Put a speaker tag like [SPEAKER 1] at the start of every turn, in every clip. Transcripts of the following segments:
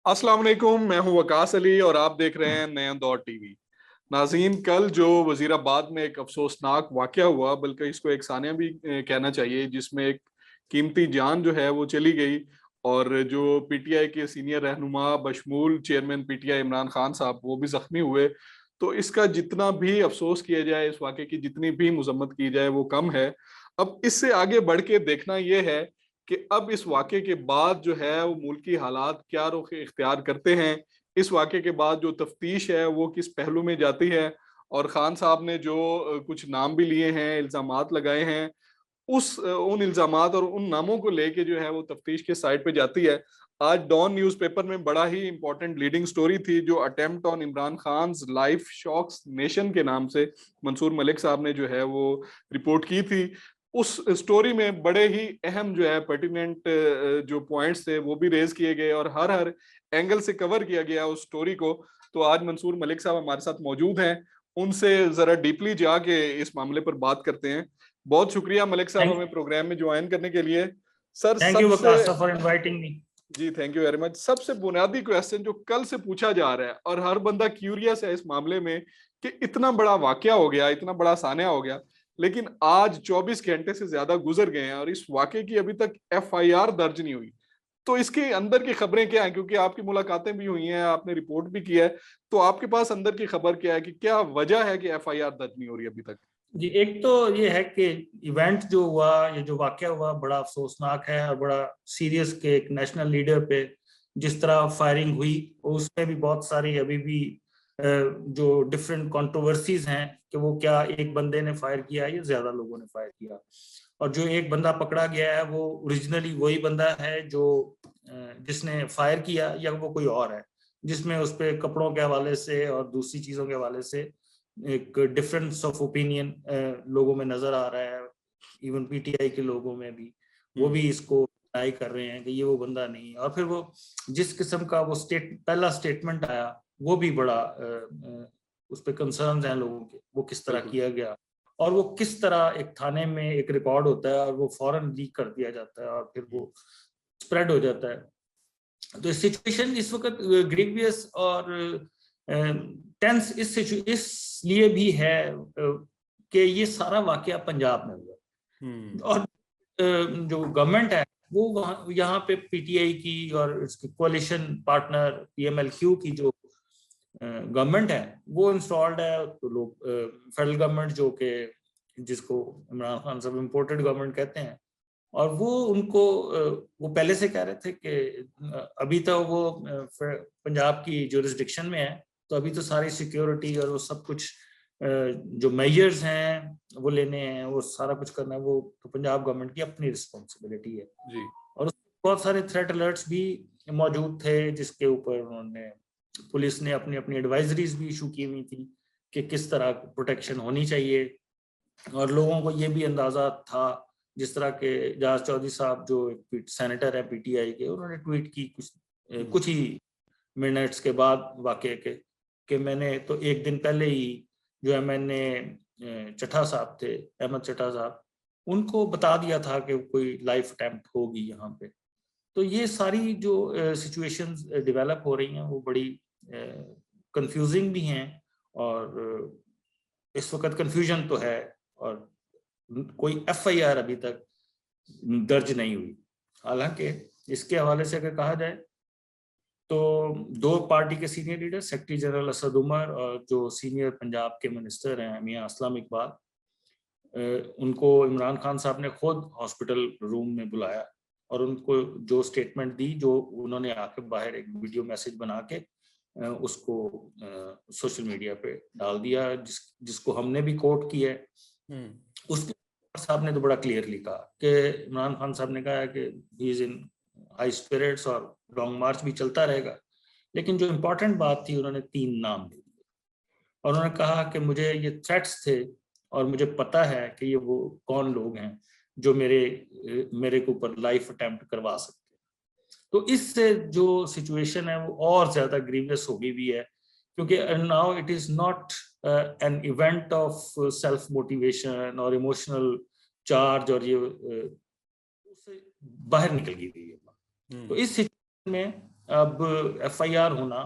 [SPEAKER 1] अस्सलाम वालेकुम, मैं हूं वकास अली और आप देख रहे हैं नया दौर टीवी। नाज़रीन, कल जो वजीराबाद में एक अफसोसनाक वाकया हुआ, बल्कि इसको एक सानिया भी कहना चाहिए, जिसमें एक कीमती जान जो है वो चली गई और जो पीटीआई के सीनियर रहनुमा बशमूल चेयरमैन पीटीआई इमरान खान साहब वो भी जख्मी हुए। तो इसका जितना भी अफसोस किया जाए, इस वाकये की जितनी भी मजम्मत की जाए वो कम है। अब इससे आगे बढ़ के देखना यह है कि अब इस वाक़े के बाद जो है वो मुल्की हालात क्या रुख इख्तियार करते हैं। इस वाक़े के बाद जो तफ्तीश है वो किस पहलू में जाती है, और खान साहब ने जो कुछ नाम भी लिए हैं, इल्ज़ामात लगाए हैं, उन इल्ज़ामात और उन नामों को लेके जो है वो तफ्तीश के साइड पे जाती है। आज डॉन न्यूज़पेपर में बड़ा ही इंपॉर्टेंट लीडिंग स्टोरी थी, जो attempt on Imran Khan's life shocks nation के नाम से मंसूर मलिक साहब ने जो है वो रिपोर्ट की थी। उस स्टोरी में बड़े ही अहम जो है पर्टिनेंट जो पॉइंट्स थे वो भी रेज किए गए और हर हर एंगल से कवर किया गया उस स्टोरी को। तो आज मंसूर मलिक साहब हमारे साथ मौजूद हैं, उनसे जरा डीपली जाके इस मामले पर बात करते हैं। बहुत शुक्रिया मलिक साहब
[SPEAKER 2] थैंक
[SPEAKER 1] हमें प्रोग्राम में ज्वाइन करने के लिए। सर
[SPEAKER 2] थैंक यू
[SPEAKER 1] सबसे
[SPEAKER 2] वकास फॉर इनवाइटिंग मी।
[SPEAKER 1] जी थैंक यू वेरी मच। सबसे बुनियादी क्वेश्चन जो कल से पूछा जा रहा है और हर बंदा क्यूरियस है इस मामले में कि इतना बड़ा वाकया हो गया, इतना बड़ा सान्या हो गया, लेकिन आज 24 घंटे से ज्यादा गुजर गए हैं और इस वाकये की अभी तक एफआईआर दर्ज नहीं हुई। तो इसके अंदर की खबरें क्या है, क्योंकि आपकी मुलाकातें भी हुई हैं, आपने रिपोर्ट भी किया है, तो आपके पास अंदर की खबर क्या है कि क्या वजह है कि एफआईआर दर्ज नहीं हो रही अभी तक?
[SPEAKER 2] जी, एक तो ये है कि इवेंट जो हुआ, ये जो वाकया हुआ बड़ा अफसोसनाक है और बड़ा सीरियस के एक नेशनल लीडर पे जिस तरह फायरिंग हुई, उसमें भी बहुत सारी अभी भी जो डिफरेंट कंट्रोवर्सीज हैं कि वो क्या एक बंदे ने फायर किया या ज्यादा लोगों ने फायर किया। और जो एक बंदा पकड़ा गया है वो ओरिजिनली वही बंदा है जो जिसने फायर किया, या वो कोई और है जिसमें उस पे कपड़ों के हवाले से और दूसरी चीजों के हवाले से एक डिफरेंस ऑफ ओपिनियन लोगों में नजर आ रहा है। इवन पीटीआई के लोगों में भी वो भी इसको डिनाई कर रहे हैं कि ये वो बंदा नहीं है। और फिर वो जिस किस्म का वो पहला स्टेटमेंट आया वो भी बड़ा उस पर कंसर्न हैं लोगों के, वो किस तरह किया गया और वो किस तरह एक थाने में एक रिकॉर्ड होता है और वो फौरन लीक कर दिया जाता है और फिर वो स्प्रेड हो जाता है। तो सिचुएशन इस वक्त ग्रीवियस और टेंस इसलिए भी है कि ये सारा वाकया पंजाब में हुआ और जो गवर्नमेंट है वो यहाँ पे पीटीआई की और इसकी कोalition पार्टनर पीएमएलक्यू की जो गवर्नमेंट है वो इंस्टॉल्ड है। तो लोग फेडरल गवर्नमेंट जो कि जिसको इमरान खान साहब इम्पोर्टेड गवर्नमेंट कहते हैं, और वो उनको वो पहले से कह रहे थे कि अभी तो वो पंजाब की जुरिस्डिक्शन में है, तो अभी तो सारी सिक्योरिटी और वो सब कुछ जो मेजर्स हैं वो लेने हैं, वो सारा कुछ करना है, वो तो पंजाब गवर्नमेंट की अपनी रिस्पॉन्सिबिलिटी है जी। और बहुत सारे थ्रेट अलर्ट्स भी मौजूद थे जिसके ऊपर उन्होंने पुलिस ने अपनी अपनी एडवाइजरीज भी इशू की हुई थी कि किस तरह प्रोटेक्शन होनी चाहिए। और लोगों को ये भी अंदाजा था, जिस तरह के जाज चौधरी साहब जो सेनेटर है पीटीआई के, उन्होंने ट्वीट की कुछ ही मिनट्स के बाद वाकये के कि मैंने तो एक दिन पहले ही जो है मैंने चट्टा साहब थे, अहमद चट्टा साहब, उनको बता दिया था कि कोई लाइफ अटेम्प्ट होगी यहाँ पे। तो ये सारी जो सिचुएशंस डेवलप हो रही हैं वो बड़ी कंफ्यूजिंग भी हैं और इस वक्त कंफ्यूजन तो है और कोई एफआईआर अभी तक दर्ज नहीं हुई। हालांकि इसके हवाले से अगर कहा जाए तो दो पार्टी के senior leader secretary general Asad Umar और जो सीनियर पंजाब के मिनिस्टर हैं मियां असलम इकबाल, उनको इमरान खान साहब ने खुद हॉस्पिटल रूम में बुलाया और उनको जो स्टेटमेंट दी, जो उन्होंने आके बाहर एक वीडियो मैसेज बना के उसको सोशल मीडिया पे डाल दिया, जिसको हमने भी कोट किया है। उसके साहब ने तो बड़ा क्लियरली कहा कि इमरान खान साहब ने कहा कि he is in high spirits और लॉन्ग मार्च भी चलता रहेगा। लेकिन जो इम्पोर्टेंट बात थी, उन्होंने 3 नाम दे दिए और उन्होंने कहा कि मुझे ये थ्रेट्स थे और मुझे पता है कि ये वो कौन लोग हैं जो मेरे के ऊपर लाइफ अटेम्प्ट करवा सकते हैं। तो इससे जो सिचुएशन है वो और ज्यादा ग्रीवियस हो गई भी है, क्योंकि now it is not an event of self motivation और इमोशनल चार्ज, और ये उससे बाहर निकल गई है। तो इस सिचुएशन में अब FIR होना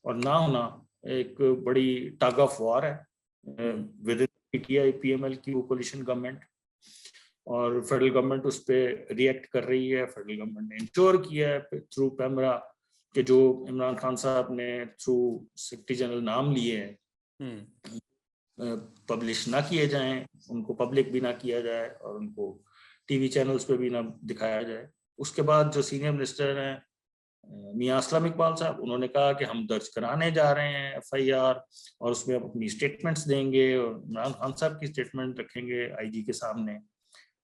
[SPEAKER 2] और ना होना एक बड़ी टग ऑफ वॉर है विद PTI PML की कोलिशन गवर्नमेंट, और फेडरल गवर्नमेंट उस पर रिएक्ट कर रही है। फेडरल गवर्नमेंट ने इंश्योर किया है थ्रू पैमरा कि जो इमरान खान साहब ने थ्रू सेक्रेटरी जनरल नाम लिए हैं पब्लिश ना किए जाएं, उनको पब्लिक भी ना किया जाए और उनको टीवी चैनल्स पे भी ना दिखाया जाए। उसके बाद जो सीनियर मिनिस्टर हैं मियां असलम इकबाल साहब, उन्होंने कहा कि हम दर्ज कराने जा रहे हैं FIR और उसमें हम अपनी स्टेटमेंट्स देंगे और इमरान खान साहब की स्टेटमेंट रखेंगे IG के सामने,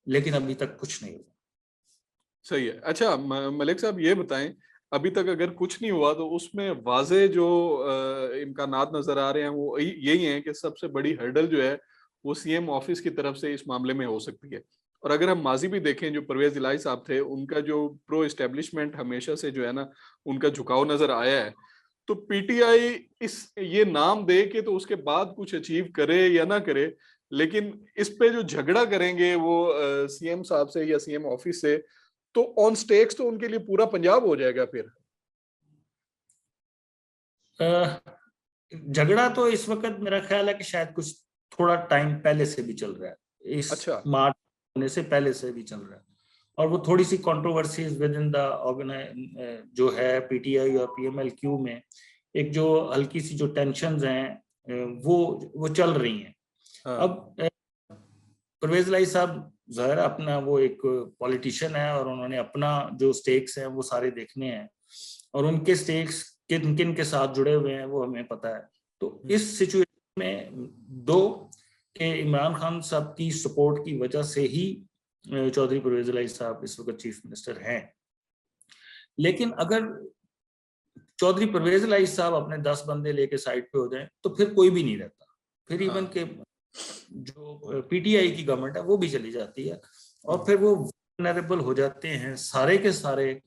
[SPEAKER 2] लेकिन अभी तक कुछ नहीं हुआ।
[SPEAKER 1] सही है। अच्छा मलिक साहब ये बताएं, अभी तक अगर कुछ नहीं हुआ तो उसमें वाजे जो इम्कानात नजर आ रहे हैं वो यही हैं कि सबसे बड़ी हर्डल जो है वो CM ऑफिस की तरफ से इस मामले में हो सकती है। और अगर हम माजी भी देखें, जो परवेज इलाही साहब थे उनका जो प्रो एस्टेब्लिशमेंट हमेशा से जो है ना उनका झुकाव नजर आया है, तो PTI इस ये नाम दे के तो उसके बाद कुछ अचीव करे या ना करे, लेकिन इस पे जो झगड़ा करेंगे वो CM साहब से या CM ऑफिस से, तो ऑन स्टेक्स तो उनके लिए पूरा पंजाब हो जाएगा फिर।
[SPEAKER 2] झगड़ा तो इस वक्त मेरा ख्याल है कि शायद कुछ थोड़ा टाइम पहले से भी चल रहा है, इस
[SPEAKER 1] अच्छा।
[SPEAKER 2] मार्च होने से पहले से भी चल रहा है, और वो थोड़ी सी controversies within the organise जो है PTI और PMLQ में, एक जो हल्की सी जो टेंशन्स हैं वो चल रही हैं।
[SPEAKER 1] हाँ।
[SPEAKER 2] अब परवेज इलाही साहब ज़ाहिर अपना वो एक पॉलिटिशियन है और उन्होंने अपना जो स्टेक्स हैं वो सारे देखने हैं, और उनके स्टेक्स किन किन के साथ जुड़े हुए हैं वो हमें पता है। तो इस सिचुएशन में दो कि इमरान खान साहब की सपोर्ट की वजह से ही चौधरी परवेज इलाही साहब इस वक्त चीफ मिनिस्टर हैं, लेकिन अगर चौधरी परवेज इलाही साहब अपने 10 बंदे लेके साइड पे हो जाएं तो फिर कोई भी नहीं रहता, फिर इवन के जो PTI की गवर्नमेंट है वो भी चली जाती है, और फिर वो वल्नरेबल हो जाते हैं सारे के सारे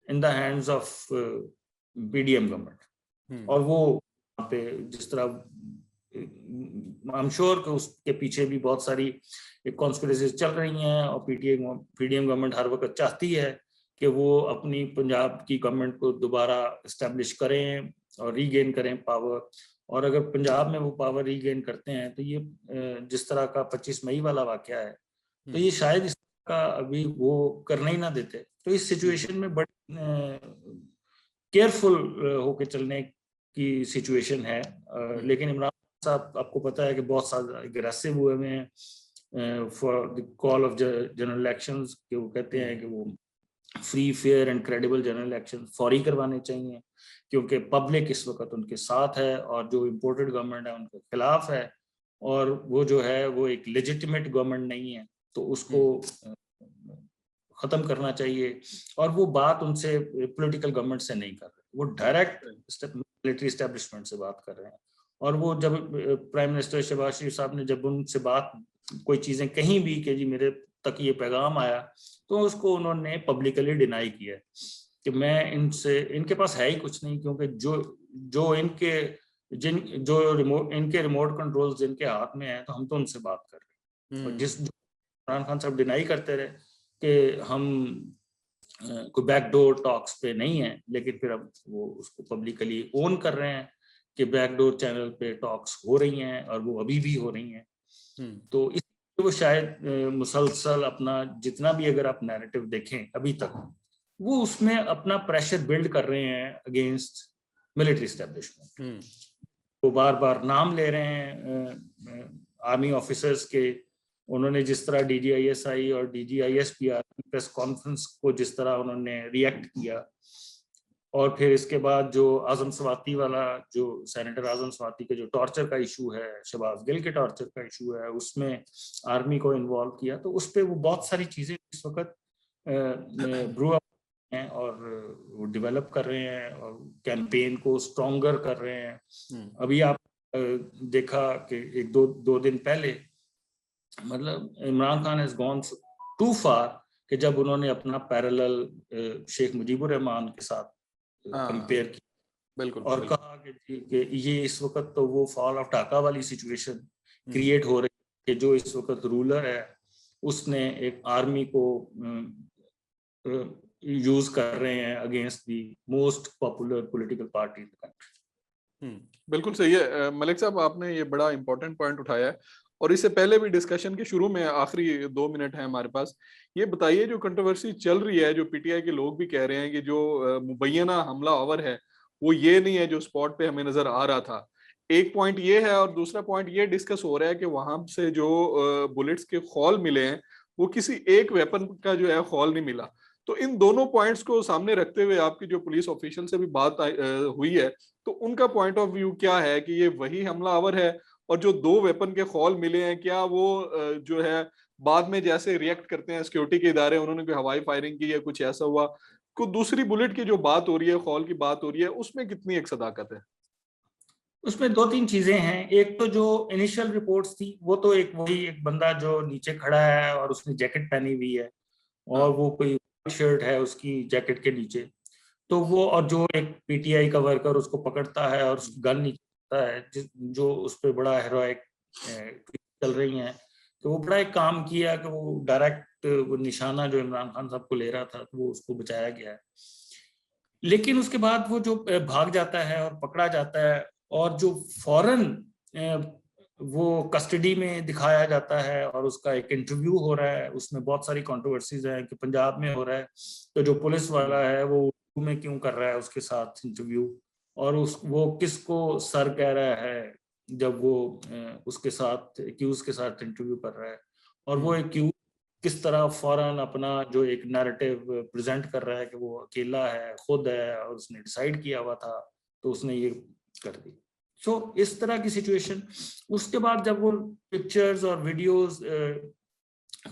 [SPEAKER 2] in the hands of PDM government. और वो वहाँ पे जिस तरह आई एम श्योर कि उसके पीछे भी बहुत सारी कॉन्स्पिरेसीज चल रही हैं, और PDM गवर्नमेंट हर वक्त चाहती है कि वो अपनी पंजाब की गवर्नमेंट को दोबारा इस्टेब्लिश करें और रीगेन करें पावर, और अगर पंजाब में वो पावर रीगेन करते हैं तो ये जिस तरह का 25 मई वाला वाकया है तो ये शायद इस का अभी वो करना ही ना देते। तो इस सिचुएशन में बड़ी केयरफुल होके चलने की सिचुएशन है। लेकिन इमरान साहब आपको पता है कि बहुत सारे अग्रेसिव हुए हैं for the call of general elections, कि वो कहते हैं कि वो free fair and credible general election फौरी करवाने चाहिए, क्योंकि पब्लिक इस वक्त उनके साथ है और जो इम्पोर्टेड गवर्नमेंट है उनके खिलाफ है, और वो जो है वो एक लेजिटिमेट गवर्नमेंट नहीं है, तो उसको खत्म करना चाहिए। और वो बात उनसे पॉलिटिकल गवर्नमेंट से नहीं कर रहे, वो डायरेक्ट मिलिट्री एस्टेब्लिशमेंट से बात कर रहे हैं। और वो जब प्राइम मिनिस्टर शहबाज शरीफ साहब ने जब उनसे बात कोई चीजें कहीं भी कि जी मेरे तक ये पैगाम आया, तो उसको उन्होंने पब्लिकली डिनाई किया कि मैं इनके पास है ही कुछ नहीं, क्योंकि जो इनके रिमोट कंट्रोल्स जिनके हाथ में है तो हम तो उनसे बात कर रहे हैं। और इमरान खान साहब डिनाई करते रहे कि हम कोई बैकडोर टॉक्स पे नहीं है, लेकिन फिर अब वो उसको पब्लिकली ओन कर रहे हैं कि बैकडोर चैनल पे टॉक्स हो रही हैं और वो अभी भी हो रही हैं। तो इस वो शायद मुसलसल अपना जितना भी अगर आप नैरेटिव देखें अभी तक, वो उसमें अपना प्रेशर बिल्ड कर रहे हैं अगेंस्ट मिलिट्री एस्टेब्लिशमेंट। वो बार बार नाम ले रहे हैं आर्मी ऑफिसर्स के। उन्होंने जिस तरह DGISI और DGISPR प्रेस कॉन्फ्रेंस को जिस तरह उन्होंने रिएक्ट किया, और फिर इसके बाद जो आजम स्वाति वाला जो सेनेटर आजम स्वाति के जो टॉर्चर का इशू है, शहबाज गिल के टॉर्चर का इशू है, उसमें आर्मी को इन्वॉल्व किया, तो उस पर वो बहुत सारी चीजें इस वक्त ब्रू अप हैं और वो डेवलप कर रहे हैं और कैंपेन को स्ट्रॉन्गर कर रहे हैं। अभी आप देखा कि एक दो दिन पहले मतलब Imran Khan has gone too far कि जब उन्होंने अपना पैरेलल शेख मुजीबुर रहमान के साथ कंपेयर किया, बिल्कुल, और कहा कि ये इस वक्त तो वो फॉल ऑफ ढाका वाली सिचुएशन क्रिएट हो रही है कि जो इस वक्त रूलर है उसने एक आर्मी को यूज कर रहे हैं against the most popular political party in the country.
[SPEAKER 1] बिल्कुल सही है मलिक साहब, आपने ये बड़ा इंपॉर्टेंट पॉइंट उठाया है। और इससे पहले भी डिस्कशन के शुरू में, आखिरी 2 मिनट है हमारे पास, ये बताइए जो कंट्रोवर्सी चल रही है, जो पीटीआई के लोग भी कह रहे हैं कि जो मुबैना हमलावर है वो ये नहीं है जो स्पॉट पे हमें नजर आ रहा था। एक पॉइंट ये है, और दूसरा पॉइंट ये डिस्कस हो रहा है कि वहां से जो बुलेट्स के खौल मिले हैं वो किसी एक वेपन का जो है खौल नहीं मिला। तो इन दोनों पॉइंट्स को सामने रखते हुए आपकी जो पुलिस ऑफिशियल से भी बात हुई है, तो उनका पॉइंट ऑफ व्यू क्या है कि ये वही हमलावर है, और जो 2 वेपन के खौल मिले हैं क्या वो जो है बाद में जैसे रिएक्ट करते हैं सिक्योरिटी के इदारे, उन्होंने कोई हवाई फायरिंग की या कुछ ऐसा हुआ, को दूसरी बुलेट की जो बात हो रही है, खौल की बात हो रही है, उसमें कितनी एक सदाकत है?
[SPEAKER 2] उसमें 2-3 चीजें हैं। एक तो जो इनिशियल रिपोर्ट्स थी वो तो एक वही एक बंदा जो नीचे खड़ा है और उसने जैकेट पहनी हुई है और वो कोई शर्ट है उसकी जैकेट के नीचे, तो वो और जो एक पीटीआई का वर्कर उसको पकड़ता है और गन नीचे है जो उस पर बड़ा हेरोइक चल रही है। तो वो बड़ा एक काम किया कि वो डायरेक्ट वो निशाना जो इमरान खान साहब को ले रहा था तो वो उसको बचाया गया है। लेकिन उसके बाद वो जो भाग जाता है और पकड़ा जाता है और जो फौरन वो कस्टडी में दिखाया जाता है और उसका एक इंटरव्यू हो रहा है, उसमें बहुत सारी कंट्रोवर्सीज हैं कि पंजाब में हो रहा है तो जो पुलिस वाला है वो उर्दू में क्यों कर रहा है उसके साथ इंटरव्यू, और वो किसको सर कह रहा है जब वो उसके साथ एक्यूज के साथ इंटरव्यू कर रहा है, और वो एक्यूज किस तरह फौरन अपना जो एक नैरेटिव प्रेजेंट कर रहा है कि वो अकेला है, खुद है और उसने डिसाइड किया हुआ था तो उसने ये कर दी। सो इस तरह की सिचुएशन। उसके बाद जब वो पिक्चर्स और वीडियोस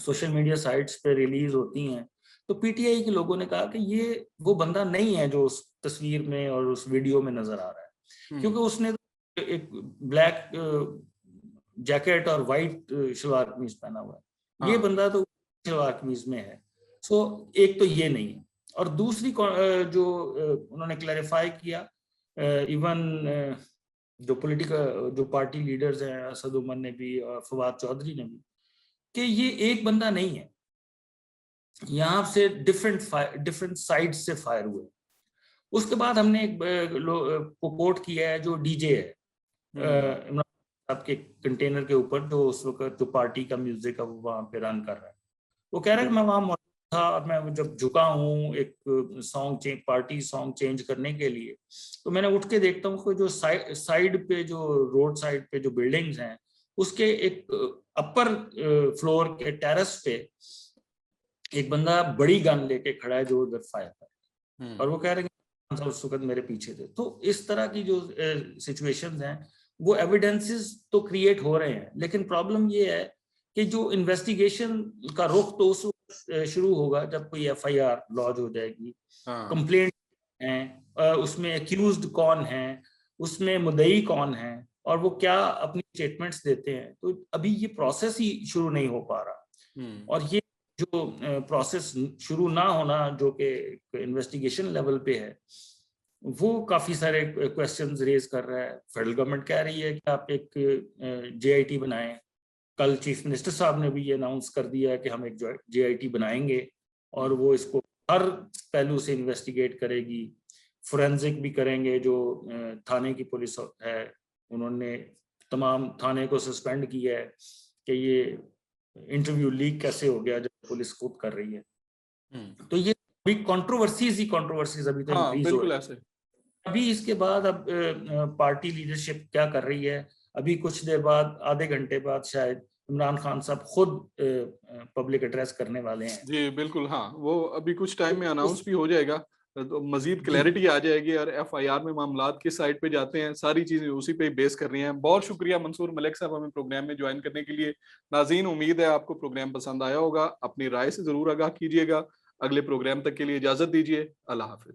[SPEAKER 2] सोशल मीडिया साइट्स पे रिलीज होती हैं तो पीटीआई के लोगों ने कहा कि ये वो बंदा नहीं है जो उस तस्वीर में और उस वीडियो में नजर आ रहा है, क्योंकि उसने एक ब्लैक जैकेट और वाइट शलवार कमीज पहना हुआ है। ये बंदा तो शलवार कमीज में है। सो एक तो ये नहीं है, और दूसरी जो उन्होंने क्लैरिफाई किया इवन जो पॉलिटिकल जो पार्टी लीडर्स हैं असद उमर ने भी और फवाद चौधरी ने भी, कि ये एक बंदा नहीं है, यहाँ से डिफरेंट साइड से फायर हुए। उसके बाद हमने एक को कोट किया है जो डीजे है इमरान साहब के कंटेनर के ऊपर जो उस वक्त जो पार्टी का म्यूजिक है वो वहां पे रन कर रहा है, वो कह रहा है कि मैं वहां मौजूद था और मैं जब झुका हूँ एक पार्टी सॉन्ग चेंज करने के लिए तो मैंने उठ के देखता हूँ कि जो साइड पे जो रोड साइड पे जो बिल्डिंग्स हैं उसके एक अपर फ्लोर के टेरेस पे एक बंदा बड़ी गन लेके खड़ा है जो उधर फायर कर, और वो कह रहे हैं उस वक्त मेरे पीछे थे। तो इस तरह की जो सिचुएशंस हैं वो एविडेंसेस तो क्रिएट हो रहे हैं, लेकिन प्रॉब्लम ये है कि जो इन्वेस्टिगेशन का रुख तो उस वक्त शुरू होगा जब कोई एफआईआर लॉन्च हो जाएगी, कंप्लेंट है, उसमें एक्यूज्ड कौन है, उसमें मुद्दई कौन है और वो क्या अपनी स्टेटमेंट्स देते हैं। तो अभी ये प्रोसेस ही शुरू नहीं हो पा रहा, और ये जो प्रोसेस शुरू ना होना जो कि इन्वेस्टिगेशन लेवल पे है वो काफी सारे क्वेश्चंस रेज कर रहा है। फेडरल गवर्नमेंट कह रही है कि आप एक जेआईटी बनाएं, कल चीफ मिनिस्टर साहब ने भी ये अनाउंस कर दिया है कि हम एक जेआईटी बनाएंगे और वो इसको हर पहलू से इन्वेस्टिगेट करेगी, फोरेंसिक भी करेंगे। जो थाने की पुलिस है उन्होंने तमाम थाने को सस्पेंड किया है कि ये इंटरव्यू लीक कैसे हो गया जब पुलिस खुद कर रही है। तो ये अभी कंट्रोवर्सीज अभी तो इंक्रीज हो रही है। अभी इसके बाद अब पार्टी लीडरशिप क्या कर रही है, अभी कुछ देर बाद आधे घंटे बाद शायद इमरान खान साहब खुद पब्लिक एड्रेस करने वाले हैं।
[SPEAKER 1] जी बिल्कुल, हाँ वो अभी कुछ टाइम में अनाउंस भी हो जाएगा तो मजीद क्लैरिटी आ जाएगी और एफआईआर में मामलात किस साइड पे जाते हैं, सारी चीजें उसी पे बेस कर रही हैं। बहुत शुक्रिया मंसूर मलिक साहब हमें प्रोग्राम में ज्वाइन करने के लिए। नाज़रीन, उम्मीद है आपको प्रोग्राम पसंद आया होगा, अपनी राय से जरूर आगाह कीजिएगा। अगले प्रोग्राम तक के लिए इजाजत दीजिए, अल्लाह हाफिज।